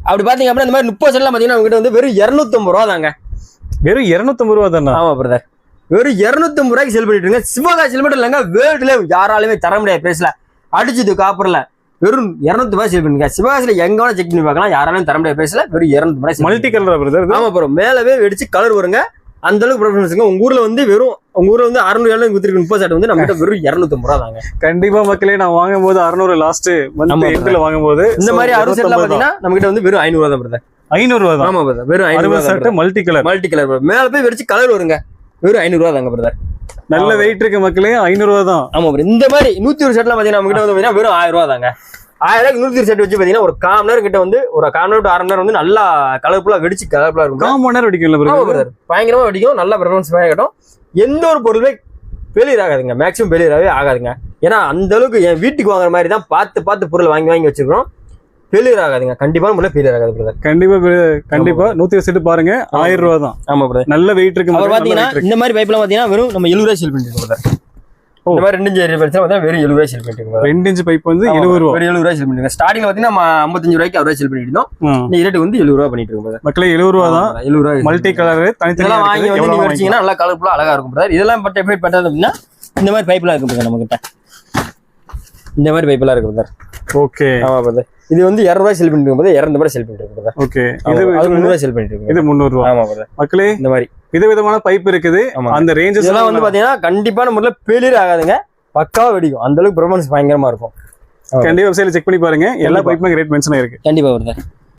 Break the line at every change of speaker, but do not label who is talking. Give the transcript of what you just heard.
அப்படி பாத்தீங்க அப்படின்னா இந்த மாதிரி 30 செட்லாம் பாத்தீங்கன்னா உங்ககிட்ட வந்து வெறும் 250 ரூபா தாங்க.
வெறும் 250 ரூபா தானே?
ஆமா பிரதர், வெறும் 250 ரூபாய்க்கு செல் பண்ணிட்டு இருங்க. சிவகாசியில் மட்டும் இல்லைங்க, வேர்ல்டுல யாராலுமே தர முடியாது பிரைஸ்ல. அடிச்சது காப்பர்ல வெறும் 200 ரூபாய் செல் பண்ணுங்க. சிவகாசியில எங்க வேணா செக் பண்ணி பார்க்கலாம், யாராலும் தர முடியாது பிரைஸ்ல வெறும் 200 ரூபாய்.
Multi colour brother?
ஆமா ப்ரோ, மேலவே வெடிச்சு கலர் வருங்க. அந்த அளவுக்கு ப்ரொஃபஷனல்ஸ்ங்க. உங்க ஊர்ல வந்து வெறும் உங்க ஊர்ல வந்து 600 குத்திருக்கு 30 செட் வந்து நம்ம கிட்ட வெறும் 250 ரூபா தாங்க.
கண்டிப்பா மக்களே, நான் வாங்கும் போது 600 லாஸ்ட் வந்து எண்ட்ல வாங்கும் போது
இந்த மாதிரி 60 செட்லாம் பாத்தீங்கன்னா நம்ம கிட்ட வந்து வெறும் 500 ரூபா தான் பிரதர்.
500 ரூபா தான்?
ஆமா பிரதர், வெறும் 500
set multi colour.
Multi colour மேல போய் வெடிச்சு கலர் வருங்க. வெறும் 500 ரூபா தாங்க பிரதர்.
நல்ல வெயிட் இருக்கு மக்களே, 500 ரூபா தான்.
ஆமா பிரதர். இந்த மாதிரி 101 செட்லாம் பாத்தீங்கன்னா நம்ம கிட்ட வந்து பாத்தீங்கன்னா வெறும் 1000 ரூபா தாங்க. 1000 101 செட் வச்சு பாத்தீங்கன்னா ஒரு 1/4 மணி நேரம் கிட்ட வந்து ஒரு 1/4 மணி நேரம் to 1/2 மணி நேரம் வந்து நல்லா கலர்ஃபுல்லா வெடிச்சு கலர்ஃபுல்லா இருக்கும்.
1/4 மணி நேரம் வெடிக்கும்ல
பயங்கரமா வெடிக்கும். நல்ல பெர்ஃபார்மன்ஸ் ஆகட்டும். எந்த ஒரு பொருளுமே ஃபெயிலியர் ஆகாதுங்க, மேக்ஸிமம் ஃபெயிலியராகவே ஆகாதுங்க. ஏன்னா அந்த அளவுக்கு என் வீட்டுக்கு வாங்குற மாதிரி தான் பார்த்து பொருள் வாங்கி வச்சிருக்கோம். ஃபெயிலியர் ஆகாதுங்க, கண்டிப்பா முறையில் ஃபெயிலியர் ஆகாது பிரதர்.
கண்டிப்பா 101 செட் பாருங்க, 1000 ரூபா தான்.
ஆமா பிரதர்,
நல்ல வெயிட் இருக்கு.
பாத்தீங்கன்னா இந்த மாதிரி பைப்லாம் பாத்தீங்கன்னா வெறும் நம்ம 70 ரூபாய் செல் பண்ணிட்டு இருக்கோம் பிரதர். இந்த மாதிரி 2 இன்ச் பைப் தான் வெறும் 70 ரூபாய் செல் பண்ணிட்டு இருக்கோம்.
2 இன்ச் பைப் வந்து 70 ரூபாய்.
வெறும் 70 ரூபாய் செல் பண்ணிட்டு இருக்கோம். ஸ்டார்டிங்ல பாத்தீங்கன்னா நம்ம 55 ரூபாய்க்கு அவரே செல் பண்ணிட்டு இருந்தோம். இந்த ரேட் வந்து 70 ரூபாய் பண்ணிட்டு இருக்கோம்.
மக்களே 70 ரூபாய் தான்.
70 ரூபாய்
மல்டி கலர் தனித்தனியா
வாங்கி வந்து நீங்க வச்சீங்கன்னா நல்லா கலர்ஃபுல்லா அழகா இருக்கும் பிரதர். இதெல்லாம் பட் எஃபெக்ட் பண்றது அப்படின்னா இந்த மாதிரி பைப்லாம் இருக்கு பிரதர் நம்ம கிட்ட. இந்த மாதிரி பைப்லாம் இருக்கு பிரதர்.
ஓகே.
ஆமா பிரதர். இது வந்து 200 ரூபாய் செல் பண்ணிட்டு இருக்கும்போது 200 ரூபாய் செல் பண்ணிட்டு இருக்கு பிரதர்.
ஓகே.
இது 300 ரூபாய் செல் பண்ணிட்டு இருக்கு.
இது 300 ரூபாய்.
ஆமா பிரதர்.
மக்களே இந்த மாதிரி விதவிதமான பைப் இருக்குது. அந்த ரேஞ்சஸ் எல்லாம்
வந்து பாத்தீங்கன்னா கண்டிப்பான முறையில் ஃபெயிலியர் ஆகாதுங்க, பக்காவா வெடிக்கும். அந்த அளவுக்கு பெர்ஃபார்மன்ஸ் பயங்கரமா இருக்கும்.
கண்டிப்பா வெப்சைட்ல செக் பண்ணி பாருங்க, எல்லா பைப்புமே ரேட் மென்ஷன் ஆயிருக்கு.
கண்டிப்பா பிரதர்.